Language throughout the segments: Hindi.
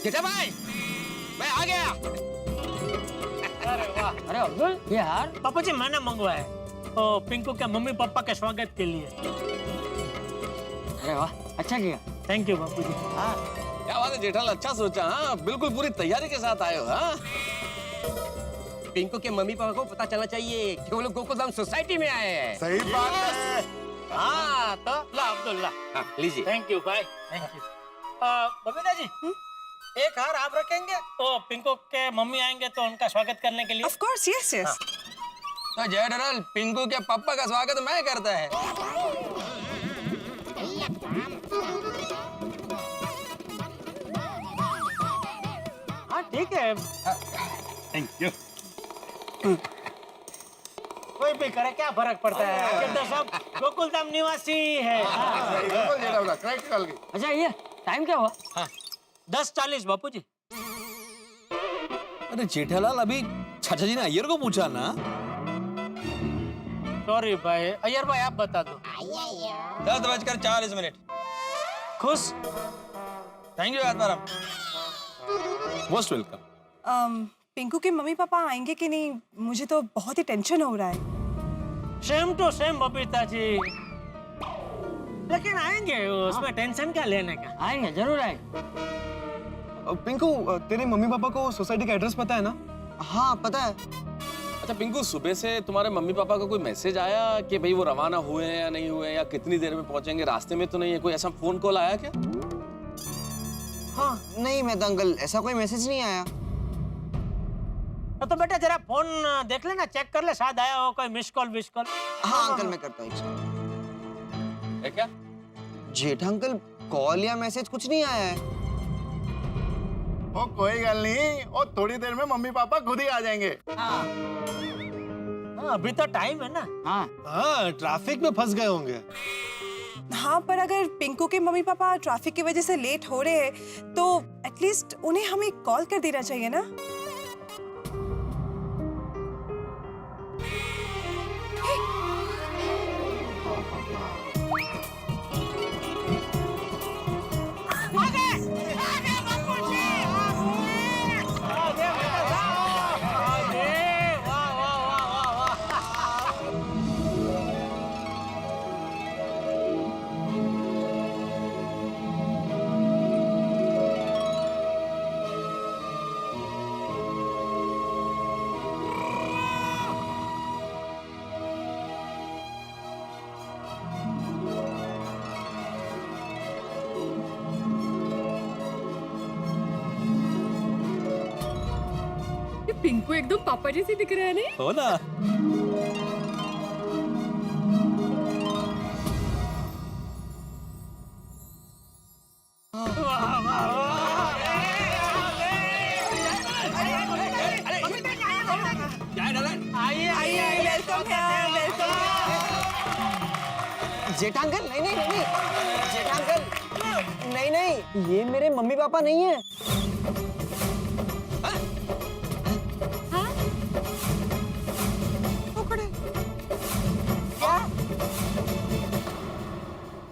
जेठा भाई मैं आ गया। अरे वाह, अरे अब्दुल, ये हार पापा जी मैंने मंगवाया है पिंकू के मम्मी पापा के स्वागत के लिए। अरे वाह, अच्छा किया। थैंक यू बापू जी। हाँ क्या बात है जेठालाल, अच्छा सोचा। हाँ बिल्कुल पूरी तैयारी के साथ आए हो। हाँ पिंकू के मम्मी पापा को पता चलना चाहिए कि वो लोग गोकुलधाम सोसाइटी में आए हैं। सही बात है। हाँ तो ला अब्दुल्ला, हाँ, लीजिए। थैंक यू भाई, थैंक यू। बबीता जी, एक हार आप रखेंगे तो पिंकू के मम्मी आएंगे तो उनका स्वागत करने के लिए। Of course, yes, yes. तो जेठालाल पिंकू के पापा का स्वागत मैं करता है। हाँ ठीक है, थैंक यू। कोई भी करे क्या फर्क पड़ता है, आखिर तो सब गोकुलधाम निवासी है। बिल्कुल जेठालाल, करेक्ट कॉल की। अच्छा, ये टाइम क्या हुआ? 10:40 बापू जी। अरे जेठालाल, अभी चाचा जी ने अय्यर को पूछा ना। सॉरी भाई, अय्यर भाई आप बता दो। 10:40 खुश? Thank you Atmaram. Most welcome. Pinku के मम्मी पापा आएंगे कि नहीं, मुझे तो बहुत ही टेंशन हो रहा है। Same to same Babita ji, लेकिन आएंगे, उसमें टेंशन क्या लेने का। आएंगे, जरूर आएंगे। पिंकू, तेरे मम्मी पापा को सोसाइटी का एड्रेस पता है ना? हाँ पता है। अच्छा पिंकू, सुबह से तुम्हारे मम्मी पापा का कोई मैसेज आया कि भाई वो रवाना हुए हैं या नहीं हुए हैं, या कितनी देर में पहुंचेंगे, रास्ते में तो नहीं है, कोई ऐसा फोन कॉल आया क्या? हाँ नहीं मेहता अंकल, ऐसा कोई मैसेज नहीं आया। तो बेटा जरा फोन देख लेना, चेक कर ले, शायद आया हो कोई मिस कॉल विस कॉल। हाँ अंकल मैं करता हूँ। है क्या? जेठा अंकल, कॉल या मैसेज कुछ नहीं आया है। ओ कोई गल नहीं, और थोड़ी देर में मम्मी पापा खुद ही आ जाएंगे। हाँ, अभी तो टाइम है ना। हाँ हाँ, ट्रैफिक में फंस गए होंगे। हाँ, पर अगर पिंकू के मम्मी पापा ट्रैफिक की वजह से लेट हो रहे हैं, तो एटलीस्ट उन्हें हमें कॉल कर देना चाहिए ना। पिंकू एकदम पापा जैसी दिख रहा है नहीं? हो ना। जेठा अंकल, नहीं नहीं नहीं, जेठा अंकल, नहीं नहीं, ये मेरे मम्मी पापा नहीं है।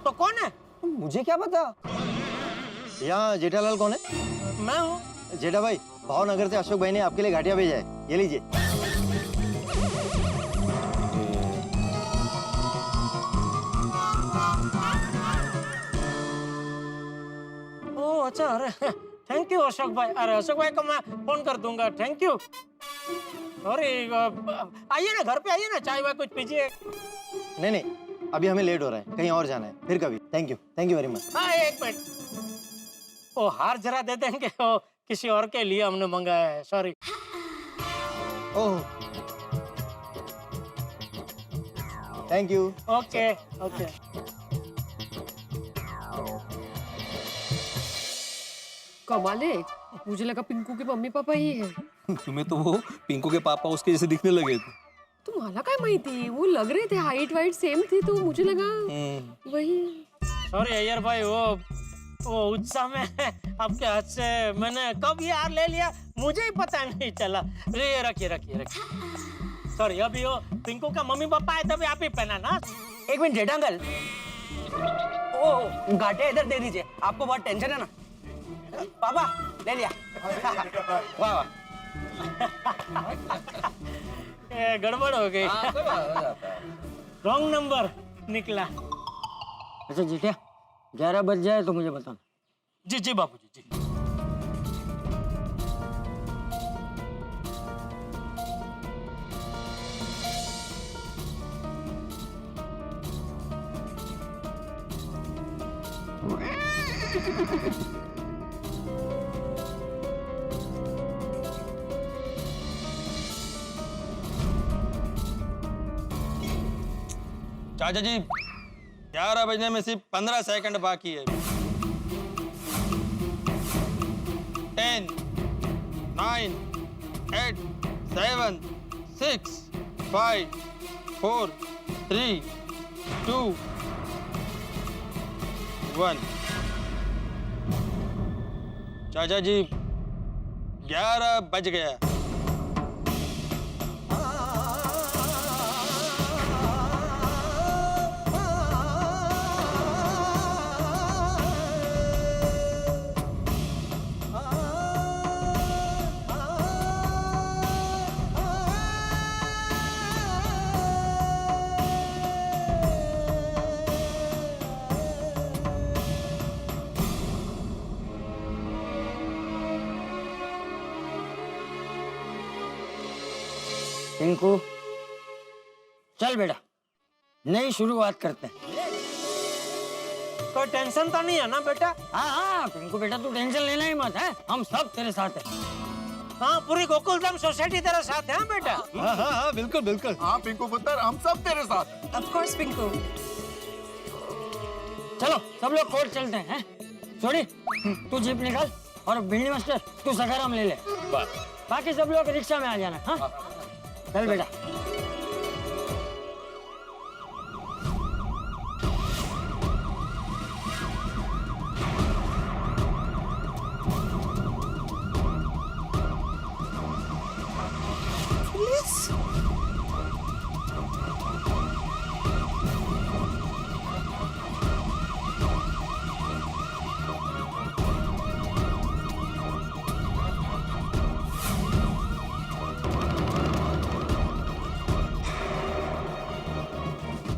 तो कौन है? मुझे क्या पता। यहाँ जेठालाल कौन है? मैं हूँ। जेठा भाई, भावनगर से अशोक भाई ने आपके लिए घाटिया भेजा है, ये लीजिए। ओह अच्छा, अरे थैंक यू अशोक भाई। अरे अशोक भाई को मैं फोन कर दूंगा, थैंक यू। सॉरी, आइए ना, घर पे आइए ना, चाय वाय कुछ पीजिए। नहीं नहीं, अभी हमें लेट हो रहा है, कहीं और जाना है, फिर कभी। Thank you very much. हाँ एक मिनट, वो हार जरा दे देंगे, वो किसी और के लिए हमने मंगाया है, sorry. Oh, thank you. Okay okay. कमाल है, मुझे लगा पिंकू के मम्मी पापा ही है। तुम्हें तो वो पिंकू के पापा उसके जैसे दिखने लगे थे। तुम्हाला काय माहिती, वो लग रहे थे, हाइट वाइट सेम थी, तो मुझे लगा वही। सॉरी अय्यर भाई, वो उत्साह में आपके हाथ से मैंने कब ये हार ले लिया मुझे ही पता नहीं चला। ये रखिए रखिए रखिए। सॉरी, अभी वो पिंकू का मम्मी पापा आए तभी आप ही पहना ना। एक मिनट जेठा अंकल, ओ घाटे इधर दे दीजिए, आपको बहुत टेंशन है ना। पापा ले लिया। वाह वाह। ये गड़बड़ हो गई। हाँ, कोई बात हो जाता है। रॉन्ग नंबर निकला। अच्छा जीठिया 11 बज जाए तो मुझे बताना। जी जी बापूजी जी। चाचा जी 11 बजने में सिर्फ 15 सेकंड बाकी है। 10, 9, 8, 7, 6, 5, 4, 3, 2, 1। चाचा जी 11 बज गया। टिंकू चल बेटा नई शुरुआत करते हैं। कोई टेंशन तो नहीं है ना बेटा? हाँ हाँ टिंकू बेटा तू टेंशन लेना ही मत है, हम सब तेरे साथ हैं। हाँ पूरी गोकुलधाम सोसाइटी तेरे साथ है हाँ बेटा। हाँ हाँ हाँ बिल्कुल बिल्कुल। हाँ पिंकू पुत्र, हम सब तेरे साथ। Of course Pinku. चलो सब लोग कोर्ट चलते हैं। छोड़ी तू जीप निकाल और भिंडी मास्टर तू सखाराम ले ले। बाकी सब लोग रिक्शा में आ जाना। हाँ चल बेटा।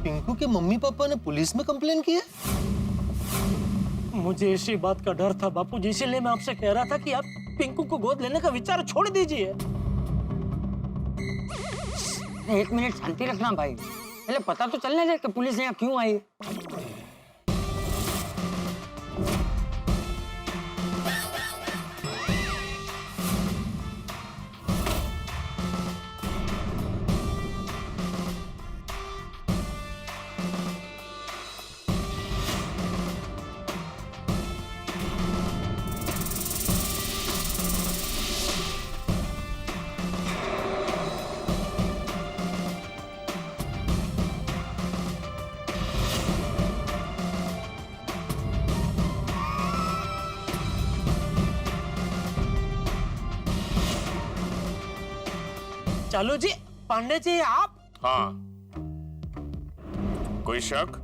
पिंकू के मम्मी पापा ने पुलिस में कंप्लेन की है? मुझे इसी बात का डर था बापूजी, इसीलिए मैं आपसे कह रहा था कि आप पिंकू को गोद लेने का विचार छोड़ दीजिए। एक मिनट शांति रखना भाई, पहले पता तो चलने दे कि पुलिस यहाँ क्यों आई। चालू जी, पांडे जी आप? हाँ, कोई शक?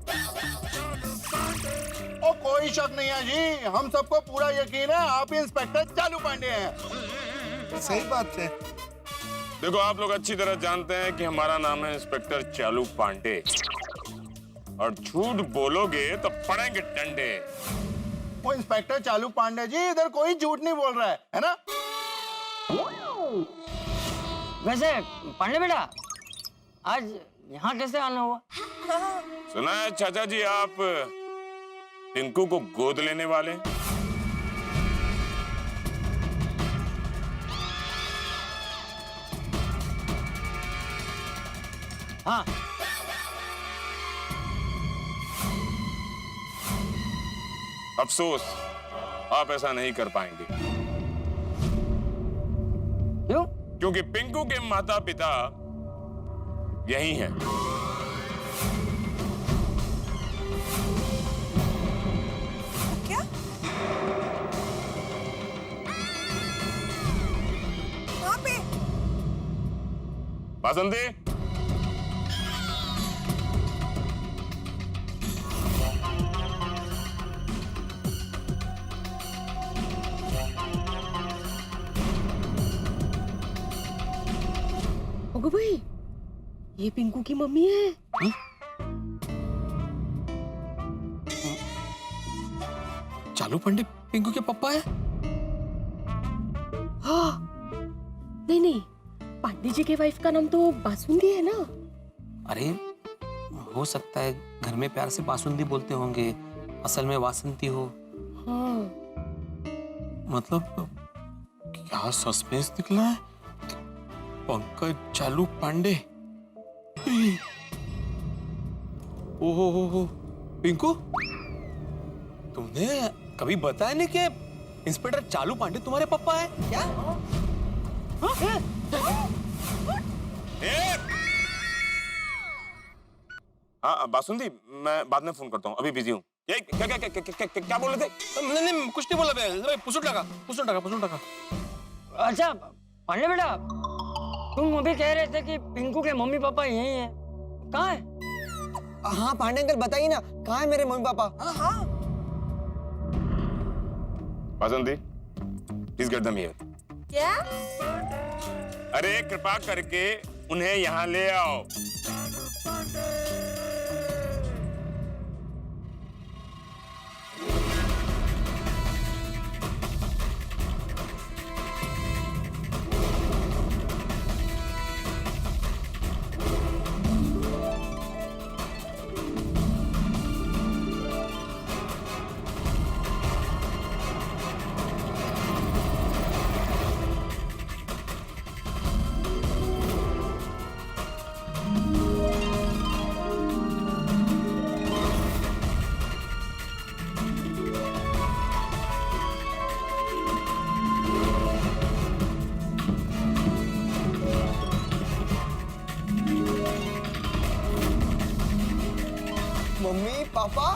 ओ कोई शक नहीं है जी, हम सबको पूरा यकीन है आप इंस्पेक्टर चालू पांडे हैं। सही बात है। देखो आप लोग अच्छी तरह जानते हैं कि हमारा नाम है इंस्पेक्टर चालू पांडे, और झूठ बोलोगे तो पड़ेंगे डंडे। वो इंस्पेक्टर चालू पांडे जी इधर कोई झूठ नहीं बोल रहा है ना? वैसे पांडे बेटा आज यहाँ कैसे आना हुआ? सुना है चाचा जी आप टिंकू को गोद लेने वाले? हाँ अफसोस आप ऐसा नहीं कर पाएंगे। क्यों? क्योंकि पिंकू के माता पिता यही हैं। क्या? कहाँ पे? बासंती, ओगो भाई, ये पिंकू की मम्मी है। चालू पांडे पिंकू के पापा है? हाँ, नहीं नहीं, पांडे जी के वाइफ का नाम तो बासुंदी है ना। अरे हो सकता है घर में प्यार से बासुंदी बोलते होंगे, असल में वासंती हो। हाँ। मतलब क्या सस्पेंस निकला है। पंकज चालू पांडे। ओहो हो पिंकू, तुमने कभी बताया नहीं कि इंस्पेक्टर चालू पांडे तुम्हारे पापा है क्या? हाँ बासुंदी, मैं बाद में फोन करता हूँ, अभी बिजी हूँ। क्या बोल रहे थे? नहीं कुछ नहीं बोला मैं, पुसुट लगा। अच्छा पांडे बेटा, तुम अभी कह रहे थे कि पिंकू के मम्मी पापा यही हैं। कहाँ है? हाँ पांडे अंकल बताइए ना, कहाँ है मेरे मम्मी पापा? हाँ। Basundi, please get them here. क्या? अरे कृपा करके उन्हें यहाँ ले आओ। मम्मी पापा,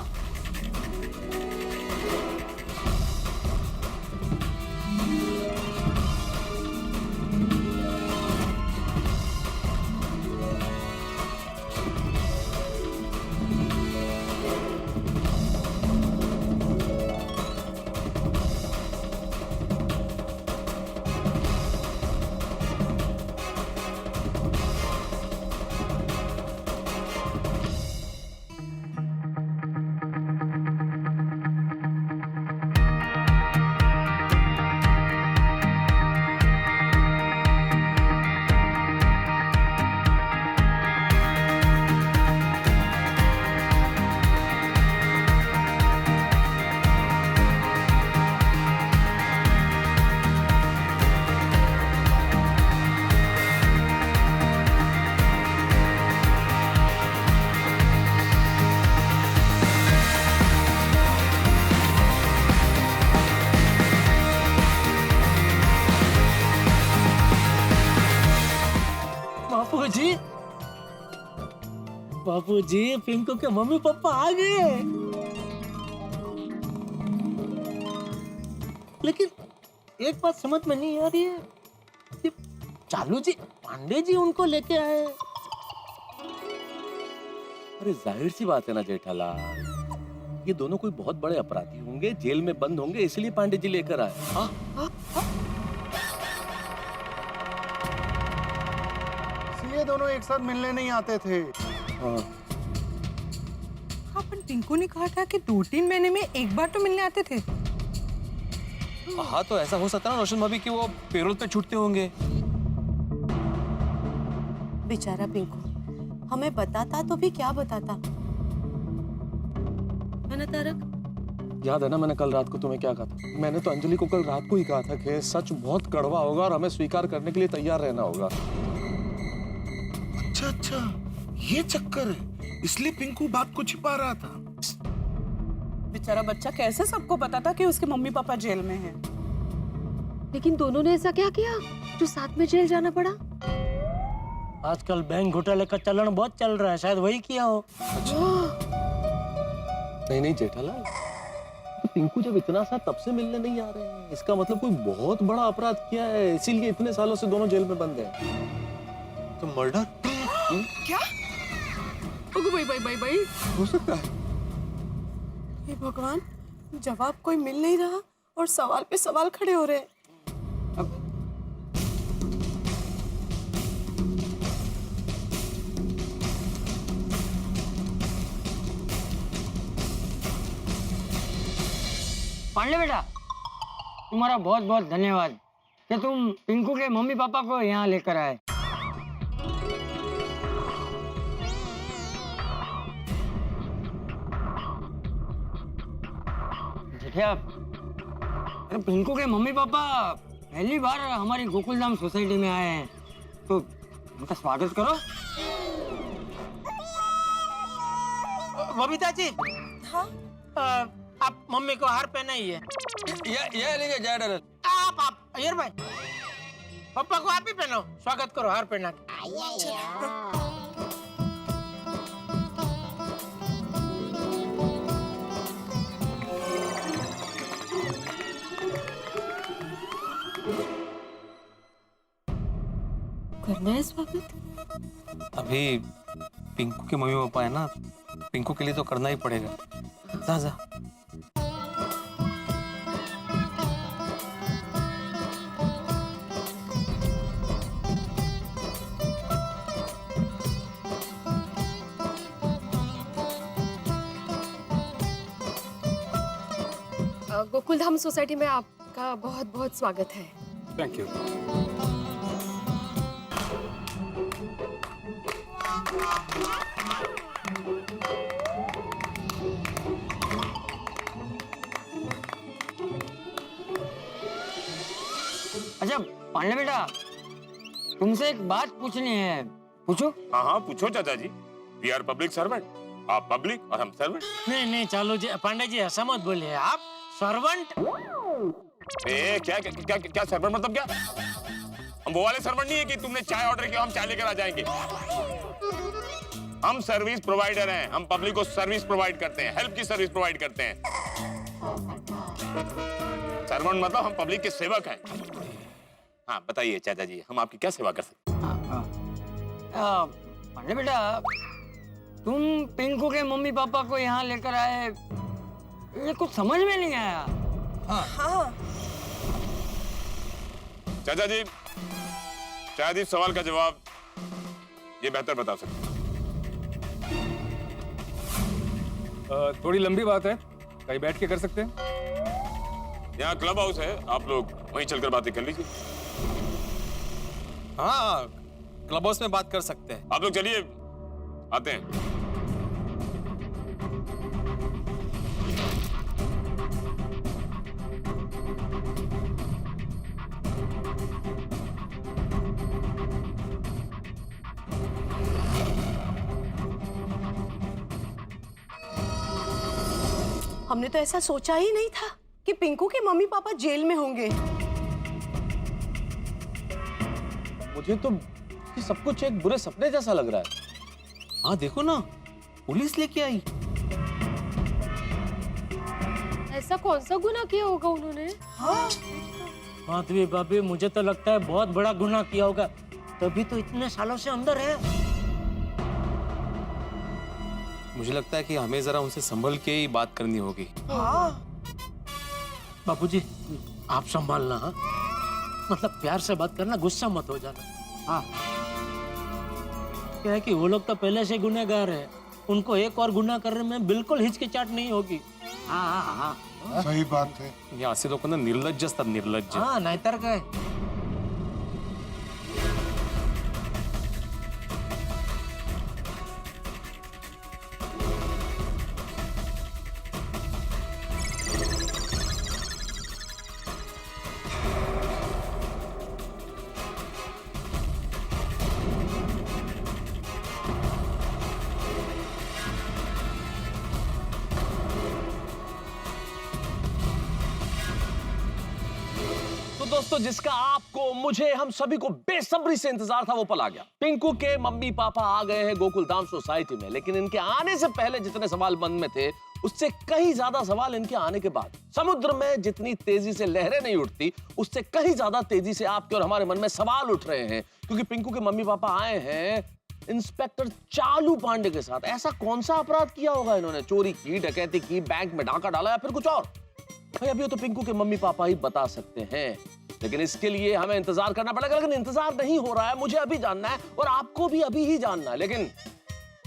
बापूजी, पिंकू के मम्मी पापा आ गए। लेकिन एक बात समझ में नहीं आ रही है, ये चालू जी पांडे जी उनको लेके आए। अरे जाहिर सी बात है ना जेठालाल, ये दोनों कोई बहुत बड़े अपराधी होंगे, जेल में बंद होंगे, इसलिए पांडे जी लेकर आए। इसलिए दोनों एक साथ मिलने नहीं आते थे। अपन पिंकू ने कहा था कि 2-3 महीने में एक बार तो मिलने आते थे। हाँ तो ऐसा हो सकता है ना रोशन भाभी कि वो पेरोल पे छूटते होंगे। बेचारा पिंकू, हमें बताता तो भी क्या बताता, है ना तारक? याद है ना मैंने कल रात को तुम्हें क्या कहा था? मैंने तो अंजलि को कल रात को ही कहा था कि सच बहुत कड़वा होगा और हमें स्वीकार करने के लिए तैयार रहना होगा। अच्छा, ये चक्कर है, इसलिए पिंकू बात को छिपा रहा था। बेचारा बच्चा कैसे सबको पता था कि उसके मम्मी पापा जेल में हैं? लेकिन दोनों ने ऐसा क्या किया जो साथ में जेल जाना पड़ा? आजकल बैंक घोटाले का चलन बहुत चल रहा है, शायद वही किया हो। नहीं जेठालाल, तो पिंकू जब इतना सा तब से मिलने नहीं आ रहे हैं, इसका मतलब कोई बहुत बड़ा अपराध किया है, इसीलिए इतने सालों से दोनों जेल में बंद हैं। तो मर्डर? क्या? भाई हो सकता है। हे भगवान, जवाब कोई मिल नहीं रहा और सवाल पे सवाल खड़े हो रहे हैं। पांडे बेटा, तुम्हारा बहुत बहुत धन्यवाद कि तुम पिंकू के मम्मी पापा को यहाँ लेकर आए। देखिए आप, अरे पिंकू के मम्मी पापा पहली बार हमारी गोकुलधाम सोसाइटी में आए हैं, तो उनका स्वागत करो। बबीता जी, हाँ आप मम्मी को हार पहनाइए। ये लीजिए जय डर। आप अयर भाई, पापा को आप ही पहनाओ, स्वागत करो हार पहना के। करना है स्वागत? अभी पिंकू के मम्मी पापा है ना, पिंकू के लिए तो करना ही पड़ेगा। जा जा। गोकुलधाम सोसाइटी में आपका बहुत बहुत स्वागत है। Thank you. अच्छा पांडे बेटा, तुमसे एक बात पूछनी है, पूछो? हाँ हाँ पूछो चाचा जी। वी आर पब्लिक सर्वेंट, आप पब्लिक और हम सर्वेंट। नहीं चालू जी, पांडे जी ऐसा मत बोलिए, आप सर्वेंट। क्या क्या क्या क्या सर्वेंट मतलब क्या? हम वो वाले सर्वेंट नहीं है कि तुमने चाय ऑर्डर किया हम चाय लेकर आ जाएंगे। हम सर्विस प्रोवाइडर हैं, हम पब्लिक को सर्विस प्रोवाइड करते हैं, हेल्प की सर्विस प्रोवाइड करते हैं। सर्वेंट मतलब हम पब्लिक के सेवक हैं। हाँ बताइए चाचा जी, हम आपकी क्या सेवा कर सकते हैं? पांडे बेटा, तुम पिंकू के मम्मी पापा को यहाँ लेकर आए, ये कुछ समझ में नहीं आया। हाँ चाचा जी, शायद इस सवाल का जवाब ये बेहतर बता सकते हैं। थोड़ी लंबी बात है, कहीं बैठ के कर सकते हैं? यहाँ क्लब हाउस है, आप लोग वहीं चलकर बातें कर लीजिए। हाँ, क्लब हाउस में बात कर सकते हैं। आप लोग चलिए, आते हैं। हमने तो ऐसा सोचा ही नहीं था कि पिंकू के मम्मी पापा जेल में होंगे। मुझे तो ये सब कुछ एक बुरे सपने जैसा लग रहा है। हाँ देखो ना, पुलिस लेके आई। ऐसा कौन सा गुनाह किया होगा उन्होंने? माधवी भाभी, मुझे तो लगता है बहुत बड़ा गुनाह किया होगा, तभी तो इतने सालों से अंदर है। मुझे लगता है कि हमें जरा उनसे संभल के ही बात करनी होगी। बापूजी, आप संभालना। हाँ? मतलब प्यार से बात करना, गुस्सा मत हो जाना। हाँ, क्या है कि वो लोग तो पहले से गुनहगार है, उनको एक और गुनाह करने में बिल्कुल हिचकिचाहट नहीं होगी। हाँ, सही बात है। ये आसे लोग ना निर्लज्ज असतात, निर्लज्ज। हाँ, नाहीतर काय। दोस्तों, जिसका आपको, मुझे, हम सभी को बेसब्री से इंतजार था, वो पल आ गया। पिंकू के मम्मी पापा आ गए हैं गोकुलधाम सोसाइटी में, लेकिन इनके आने से पहले जितने सवाल मन में थे, उससे कहीं ज्यादा सवाल इनके आने के बाद। समुद्र में जितनी तेजी से लहरें नहीं उठती, उससे कहीं ज्यादा तेजी से आपके और हमारे मन में सवाल उठ रहे हैं, क्योंकि पिंकू के मम्मी पापा आए हैं इंस्पेक्टर चालू पांडे के साथ। ऐसा कौन सा अपराध किया होगा इन्होंने? चोरी की, डकैती की, बैंक में डाका डाला, या फिर कुछ और? भाई अभी तो पिंकू के मम्मी पापा ही बता सकते हैं, लेकिन इसके लिए हमें इंतजार करना पड़ेगा। लेकिन इंतजार नहीं हो रहा है, मुझे अभी जानना है और आपको भी अभी ही जानना है। लेकिन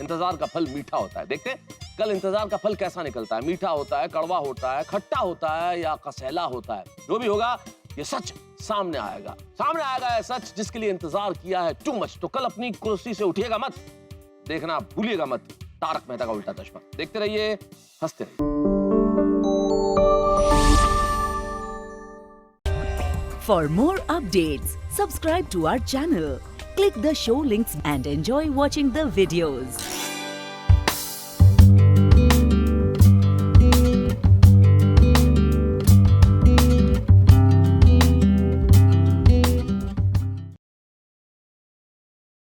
इंतजार का फल मीठा होता है। देखते कल इंतजार का फल कैसा निकलता है, मीठा होता है, कड़वा होता है, खट्टा होता है या कसैला होता है। जो भी होगा ये सच सामने आएगा है सच जिसके लिए इंतजार किया है टू मच। तो कल अपनी कुर्सी से उठिएगा मत, देखना भूलिएगा मत तारक मेहता का उल्टा चश्मा। देखते रहिए, हंसते रहिए। For more updates, subscribe to our channel, click the show links and enjoy watching the videos.